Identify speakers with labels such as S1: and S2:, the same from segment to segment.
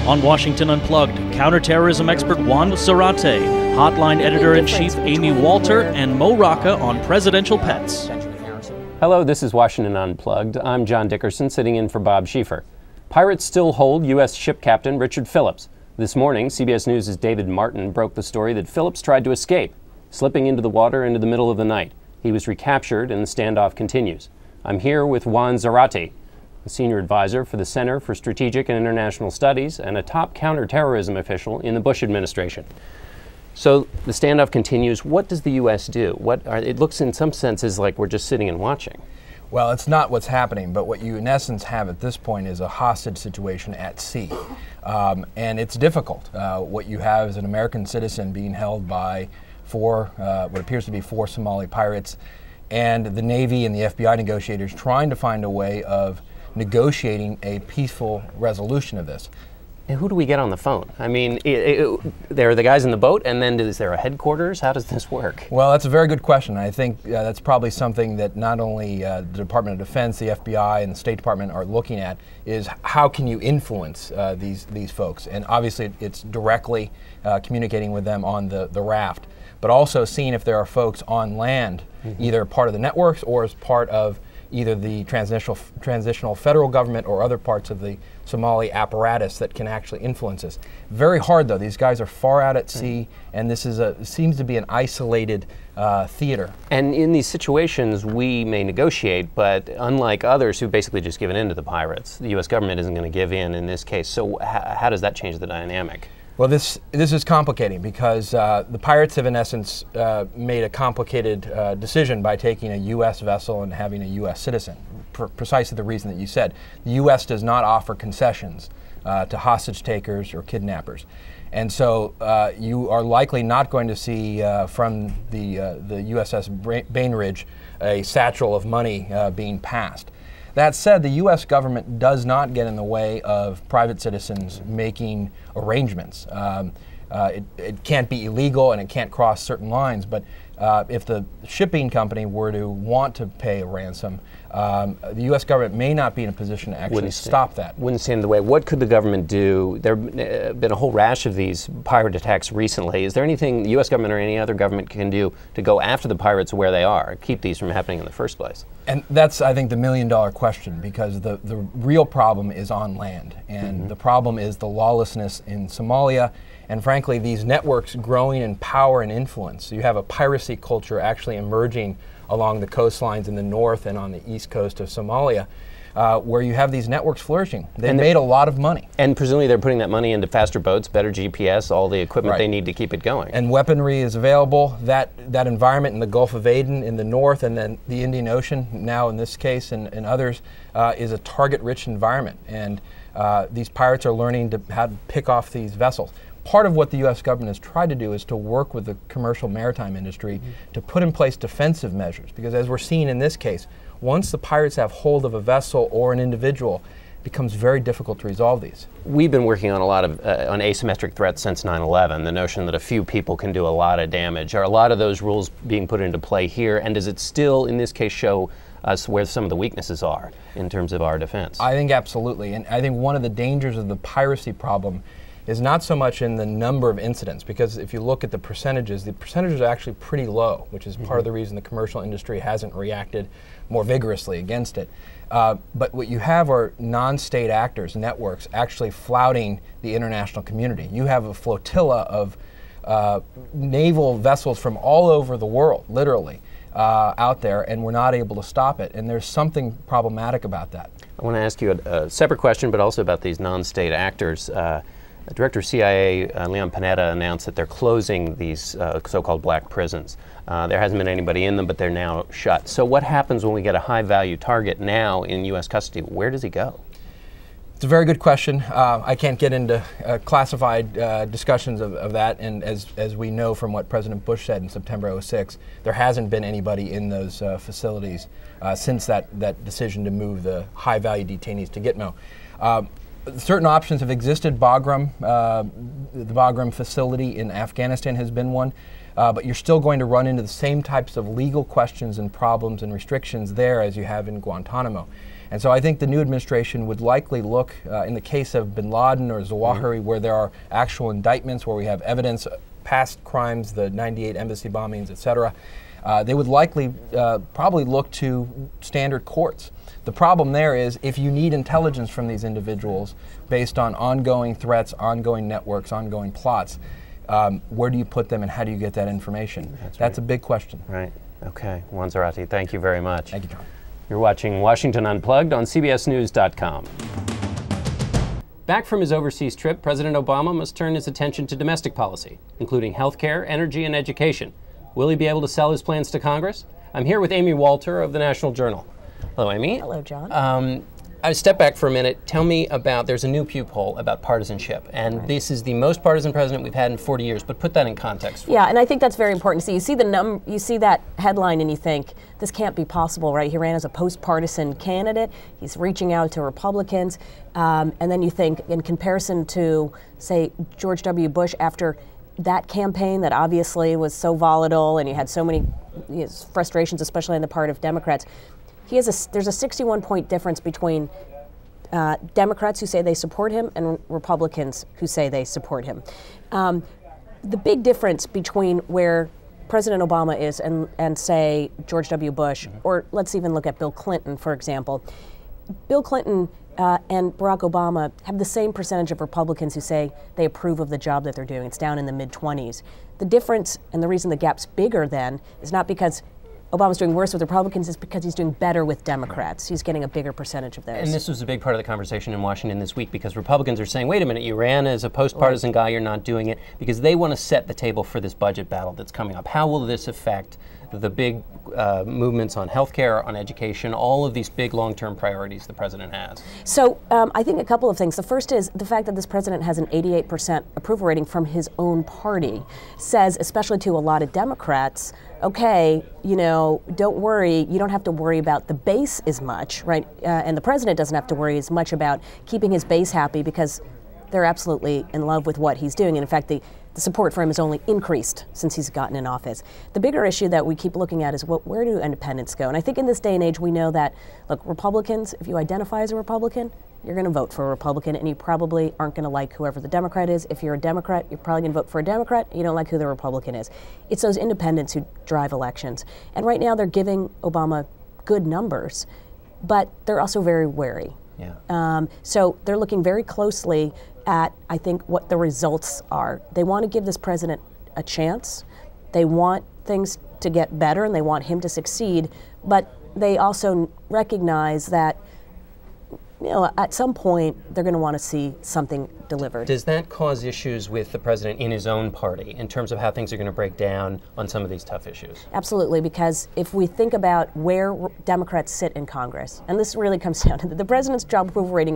S1: On Washington Unplugged, counterterrorism expert Juan Zarate, Hotline editor-in-chief Amy Walter, and Mo Rocca on presidential pets.
S2: Hello, this is Washington Unplugged. I'm John Dickerson, sitting in for Bob Schieffer. Pirates still hold U.S. ship captain Richard Phillips. This morning, CBS News' David Martin broke the story that Phillips tried to escape, slipping into the water into the middle of the night. He was recaptured and the standoff continues. I'm here with Juan Zarate, a senior advisor for the Center for Strategic and International Studies and a top counterterrorism official in the Bush administration. So the standoff continues. What does the U.S. do? It looks in some senses like we're just sitting and watching.
S3: Well, it's not what's happening, but what you in essence have at this point is a hostage situation at sea. And it's difficult. What you have is an American citizen being held by what appears to be four Somali pirates, and the Navy and the FBI negotiators trying to find a way of negotiating a peaceful resolution of this.
S2: And who do we get on the phone? I mean, there are the guys in the boat, and then is there a headquarters? How does this work?
S3: Well, that's a very good question. I think that's probably something that not only the Department of Defense, the FBI, and the State Department are looking at, is how can you influence these folks? And obviously, it's directly communicating with them on the raft, but also seeing if there are folks on land, either part of the networks or as part of either the transitional federal government or other parts of the Somali apparatus that can actually influence this. Very hard, though. These guys are far out at sea, and this seems to be an isolated theater.
S2: And in these situations, we may negotiate, but unlike others who've basically just given in to the pirates, the U.S. government isn't going to give in this case. So how does that change the dynamic?
S3: Well, this is complicating because the pirates have, in essence, made a complicated decision by taking a U.S. vessel and having a U.S. citizen, precisely the reason that you said. The U.S. does not offer concessions to hostage takers or kidnappers. And so you are likely not going to see from the USS Bainbridge a satchel of money being passed. That said, the U.S. government does not get in the way of private citizens making arrangements. It can't be illegal and it can't cross certain lines, but if the shipping company were to want to pay a ransom, the U.S. government may not be in a position to actually stop that.
S2: Wouldn't stand in the way. What could the government do? There have been a whole rash of these pirate attacks recently. Is there anything the U.S. government or any other government can do to go after the pirates where they are, keep these from happening in the first place?
S3: And that's, I think, the million-dollar question, because the real problem is on land. And the problem is the lawlessness in Somalia, and frankly, these networks growing in power and influence. So you have a piracy culture actually emerging along the coastlines in the north and on the east coast of Somalia, where you have these networks flourishing. They've made a lot of money.
S2: And presumably they're putting that money into faster boats, better GPS, all the equipment they need to keep it going.
S3: And weaponry is available. That environment in the Gulf of Aden in the north, and then the Indian Ocean, now in this case and others, is a target-rich environment. And these pirates are learning how to pick off these vessels. Part of what the U.S. government has tried to do is to work with the commercial maritime industry to put in place defensive measures. Because as we're seeing in this case, once the pirates have hold of a vessel or an individual, it becomes very difficult to resolve these.
S2: We've been working on a lot of on asymmetric threats since 9/11, the notion that a few people can do a lot of damage. Are a lot of those rules being put into play here, and does it still, in this case, show us where some of the weaknesses are in terms of our defense?
S3: I think absolutely, and I think one of the dangers of the piracy problem is not so much in the number of incidents, because if you look at the percentages are actually pretty low, which is part of the reason the commercial industry hasn't reacted more vigorously against it. But what you have are non-state actors, networks, actually flouting the international community. You have a flotilla of naval vessels from all over the world, literally, out there, and we're not able to stop it. And there's something problematic about that.
S2: I want to ask you a separate question, but also about these non-state actors. Director of CIA Leon Panetta announced that they're closing these so-called black prisons. There hasn't been anybody in them, but they're now shut. So what happens when we get a high-value target now in U.S. custody? Where does he go?
S3: It's a very good question. I can't get into classified discussions of that, and as we know from what President Bush said in September '06, there hasn't been anybody in those facilities since that decision to move the high-value detainees to Gitmo. Certain options have existed. Bagram, the Bagram facility in Afghanistan has been one. But you're still going to run into the same types of legal questions and problems and restrictions there as you have in Guantanamo. And so I think the new administration would likely look, in the case of bin Laden or Zawahiri, where there are actual indictments, where we have evidence, past crimes, the 98 embassy bombings, et cetera, they would likely probably look to standard courts. The problem there is if you need intelligence from these individuals based on ongoing threats, ongoing networks, ongoing plots, where do you put them and how do you get that information? That's a big question.
S2: Right. Okay. Juan Zarate, thank you very much.
S3: Thank you, John.
S2: You're watching Washington Unplugged on CBSNews.com. Back from his overseas trip, President Obama must turn his attention to domestic policy, including health care, energy, and education. Will he be able to sell his plans to Congress? I'm here with Amy Walter of the National Journal. Hello, Amy.
S4: Hello, John.
S2: I step back for a minute. Tell me about, there's a new Pew poll about partisanship, and this is the most partisan president we've had in 40 years, but put that in context.
S4: Yeah, and I think that's very important to see. You see that headline and you think, this can't be possible, right? He ran as a post-partisan candidate. He's reaching out to Republicans. And then you think, in comparison to, say, George W. Bush, after that campaign that obviously was so volatile and you had so many frustrations, especially on the part of Democrats, there's a 61-point difference between Democrats who say they support him and Republicans who say they support him. The big difference between where President Obama is and say George W. Bush, or let's even look at Bill Clinton, for example. Bill Clinton and Barack Obama have the same percentage of Republicans who say they approve of the job that they're doing. It's down in the mid-20s. The difference, and the reason the gap's bigger then, is not because Obama's doing worse with Republicans, is because he's doing better with Democrats. He's getting a bigger percentage of theirs.
S2: And this was a big part of the conversation in Washington this week, because Republicans are saying, wait a minute, you ran as a post-partisan guy, you're not doing it, because they want to set the table for this budget battle that's coming up. How will this affect the big movements on healthcare, on education, all of these big long-term priorities the president has?
S4: So I think a couple of things. The first is the fact that this president has an 88% approval rating from his own party says, especially to a lot of Democrats, okay, don't worry, you don't have to worry about the base as much, right? And the president doesn't have to worry as much about keeping his base happy because they're absolutely in love with what he's doing. And in fact, the support for him has only increased since he's gotten in office. The bigger issue that we keep looking at is where do independents go? And I think in this day and age, we know that, look, Republicans, if you identify as a Republican, you're going to vote for a Republican, and you probably aren't going to like whoever the Democrat is. If you're a Democrat, you're probably going to vote for a Democrat. You don't like who the Republican is. It's those independents who drive elections. And right now, they're giving Obama good numbers, but they're also very wary.
S2: Yeah.
S4: So they're looking very closely at, I think, what the results are. They want to give this president a chance. They want things to get better, and they want him to succeed, but they also recognize that at some point, they're going to want to see something delivered.
S2: Does that cause issues with the president in his own party in terms of how things are going to break down on some of these tough issues?
S4: Absolutely, because if we think about where Democrats sit in Congress, and this really comes down to the president's job approval rating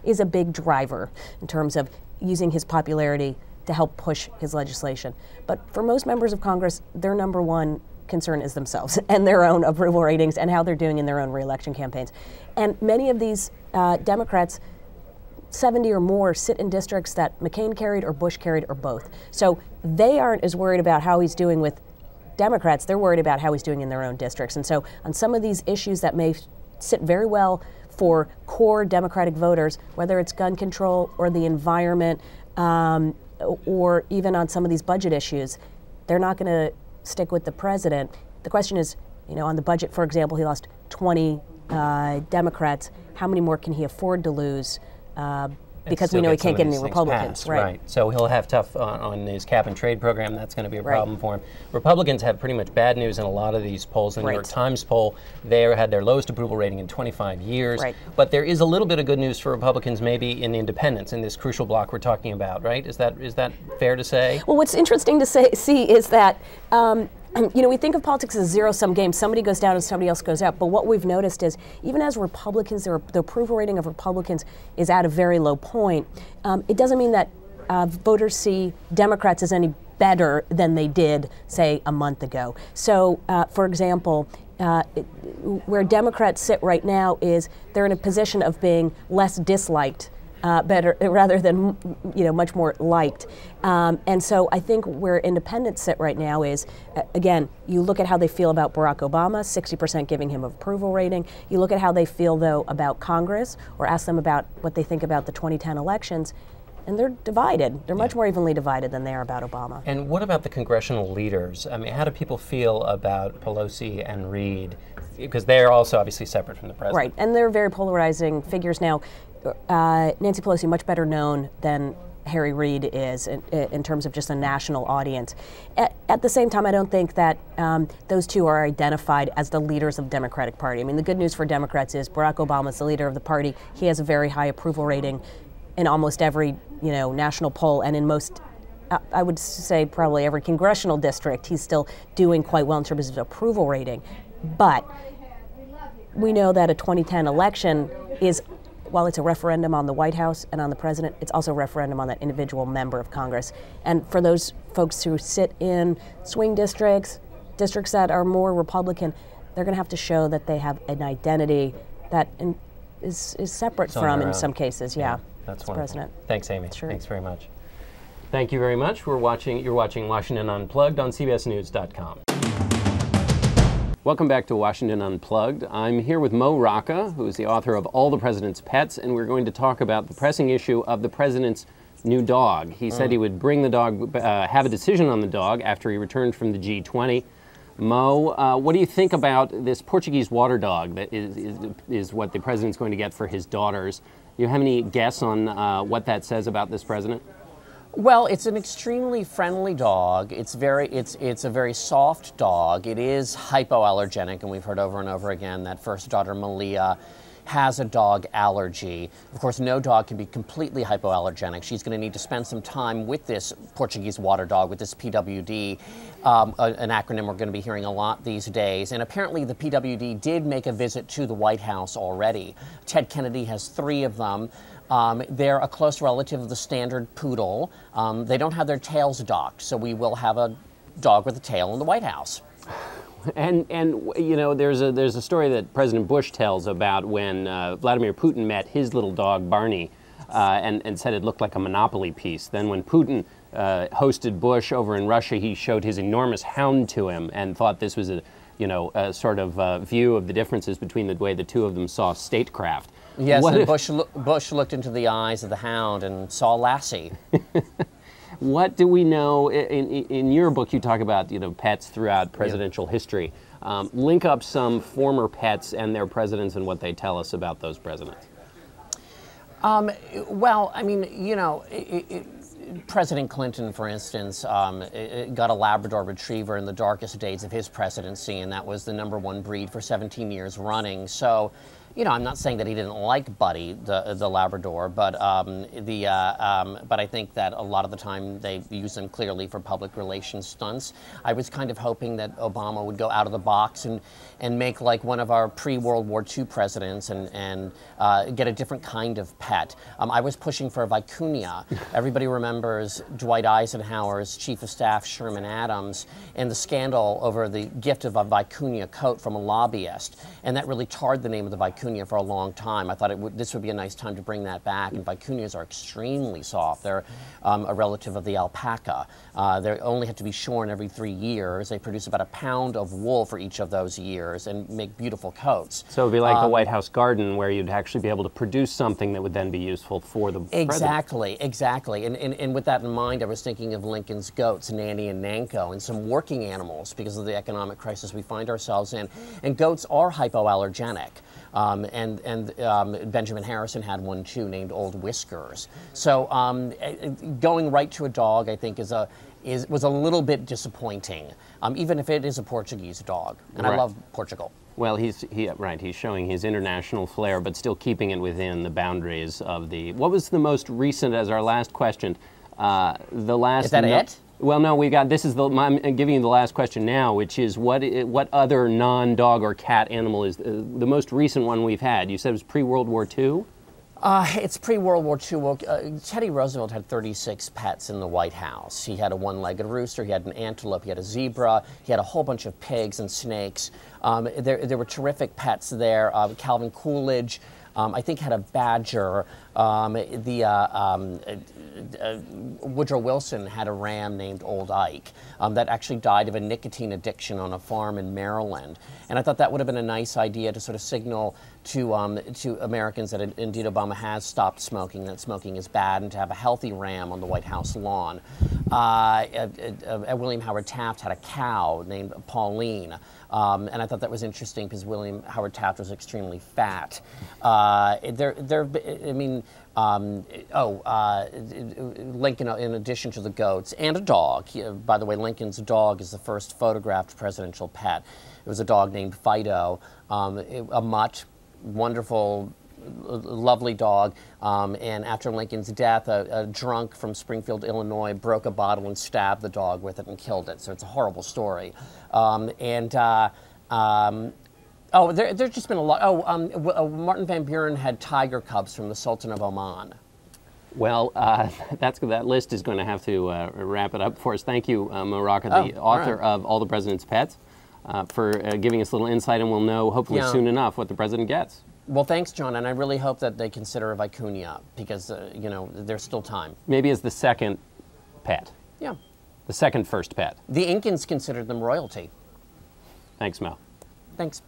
S4: is a big driver in terms of using his popularity to help push his legislation. But for most members of Congress, their number one concern is themselves and their own approval ratings and how they're doing in their own reelection campaigns. And many of these Democrats, 70 or more, sit in districts that McCain carried or Bush carried or both. So they aren't as worried about how he's doing with Democrats, they're worried about how he's doing in their own districts. And so on some of these issues that may sit very well for core Democratic voters, whether it's gun control or the environment, or even on some of these budget issues, they're not going to stick with the president. The question is, on the budget, for example, he lost 20 Democrats. How many more can he afford to lose? Because we know he can't get any Republicans.
S2: Right. So he'll have tough on his cap and trade program. That's going to be a problem for him. Republicans have pretty much bad news in a lot of these polls. The New York Times poll, they had their lowest approval rating in 25 years. Right. But there is a little bit of good news for Republicans maybe in independents, in this crucial block we're talking about, right? Is that fair to say?
S4: Well, what's interesting to see is that we think of politics as a zero-sum game. Somebody goes down and somebody else goes up. But what we've noticed is even as Republicans, the approval rating of Republicans is at a very low point, it doesn't mean that voters see Democrats as any better than they did, say, a month ago. So, for example, where Democrats sit right now is they're in a position of being less disliked better rather than much more liked. And so I think where independents sit right now is, again, you look at how they feel about Barack Obama, 60% giving him approval rating. You look at how they feel, though, about Congress, or ask them about what they think about the 2010 elections, and they're divided. They're much more evenly divided than they are about Obama.
S2: And what about the congressional leaders? I mean, how do people feel about Pelosi and Reid? Because they're also obviously separate from the president.
S4: Right, and they're very polarizing figures now. Nancy Pelosi much better known than Harry Reid is in terms of just a national audience. At the same time, I don't think that those two are identified as the leaders of the Democratic Party. I mean, the good news for Democrats is Barack Obama is the leader of the party. He has a very high approval rating in almost every national poll, and in most, I would say probably every congressional district, he's still doing quite well in terms of approval rating. But we know that a 2010 election is, while it's a referendum on the White House and on the president, it's also a referendum on that individual member of Congress. And for those folks who sit in swing districts, districts that are more Republican, they're going to have to show that they have an identity that is separate from, in some cases,
S2: that's
S4: the president.
S2: Thanks, Amy.
S4: Sure.
S2: Thanks very much. Thank you very much. You're watching Washington Unplugged on CBSNews.com. Welcome back to Washington Unplugged. I'm here with Mo Rocca, who is the author of All the President's Pets, and we're going to talk about the pressing issue of the president's new dog. He said he would bring the dog, have a decision on the dog after he returned from the G20. Mo, what do you think about this Portuguese water dog that is what the president's going to get for his daughters? Do you have any guess on what that says about this president?
S5: Well, it's an extremely friendly dog. It's a very soft dog. It is hypoallergenic, and we've heard over and over again that first daughter, Malia, has a dog allergy. Of course, no dog can be completely hypoallergenic. She's going to need to spend some time with this Portuguese water dog, with this PWD, an acronym we're going to be hearing a lot these days. And apparently the PWD did make a visit to the White House already. Ted Kennedy has 3 of them. They're a close relative of the standard poodle. They don't have their tails docked, so we will have a dog with a tail in the White House.
S2: And there's a story that President Bush tells about when Vladimir Putin met his little dog Barney, and said it looked like a Monopoly piece. Then when Putin hosted Bush over in Russia, he showed his enormous hound to him and thought this was a sort of view of the differences between the way the two of them saw statecraft.
S5: Yes, and Bush looked into the eyes of the hound and saw Lassie.
S2: What do we know? In your book, you talk about pets throughout presidential history. Link up some former pets and their presidents and what they tell us about those presidents.
S5: Well, I mean, President Clinton, for instance, got a Labrador Retriever in the darkest days of his presidency, and that was the #1 breed for 17 years running. So, I'm not saying that he didn't like Buddy, the Labrador, but I think that a lot of the time they use them clearly for public relations stunts. I was kind of hoping that Obama would go out of the box and make like one of our pre-World War II presidents and get a different kind of pet. I was pushing for a vicuña. Everybody remembers Dwight Eisenhower's chief of staff, Sherman Adams, and the scandal over the gift of a vicuña coat from a lobbyist, and that really tarred the name of the vicuña for a long time. I thought this would be a nice time to bring that back, and vicuñas are extremely soft. They're a relative of the alpaca. They only have to be shorn every 3 years. They produce about 1 pound of wool for each of those years and make beautiful coats.
S2: So it would be like the White House garden, where you'd actually be able to produce something that would then be useful for the president.
S5: Exactly. And with that in mind, I was thinking of Lincoln's goats, Nanny and Nanko, and some working animals because of the economic crisis we find ourselves in. And goats are hypoallergenic. Benjamin Harrison had one too, named Old Whiskers. So going right to a dog, I think, was a little bit disappointing, even if it is a Portuguese dog, and I love Portugal.
S2: Well, he's showing his international flair, but still keeping it within the boundaries of the. What was the most recent? As our last question, the last.
S5: Is that it?
S2: Well, no, we got. This is the. I'm giving you the last question now, which is what other non-dog or cat animal is the most recent one we've had? You said it was pre-World War II.
S5: It's pre-World War II. Well, Teddy Roosevelt had 36 pets in the White House. He had a one-legged rooster, he had an antelope, he had a zebra, he had a whole bunch of pigs and snakes. There were terrific pets there. Calvin Coolidge, I think, had a badger. Woodrow Wilson had a ram named Old Ike that actually died of a nicotine addiction on a farm in Maryland. And I thought that would have been a nice idea to sort of signal to Americans that indeed Obama has stopped smoking, that smoking is bad, and to have a healthy ram on the White House lawn. William Howard Taft had a cow named Pauline, and I thought that was interesting because William Howard Taft was extremely fat. Lincoln, in addition to the goats, and a dog. By the way, Lincoln's dog is the first photographed presidential pet. It was a dog named Fido, a mutt, wonderful, lovely dog. And after Lincoln's death, a drunk from Springfield, Illinois, broke a bottle and stabbed the dog with it and killed it. So it's a horrible story. There's just been a lot. Martin Van Buren had tiger cubs from the Sultan of Oman.
S2: Well, that list is going to have to wrap it up for us. Thank you, Mo Rocca, the author of All the President's Pets, for giving us a little insight, and we'll know hopefully soon enough what the president gets.
S5: Well, thanks, John, and I really hope that they consider Vicuña because, there's still time.
S2: Maybe as the second pet.
S5: Yeah.
S2: The second first pet.
S5: The Incans considered them royalty.
S2: Thanks, Mo.
S5: Thanks.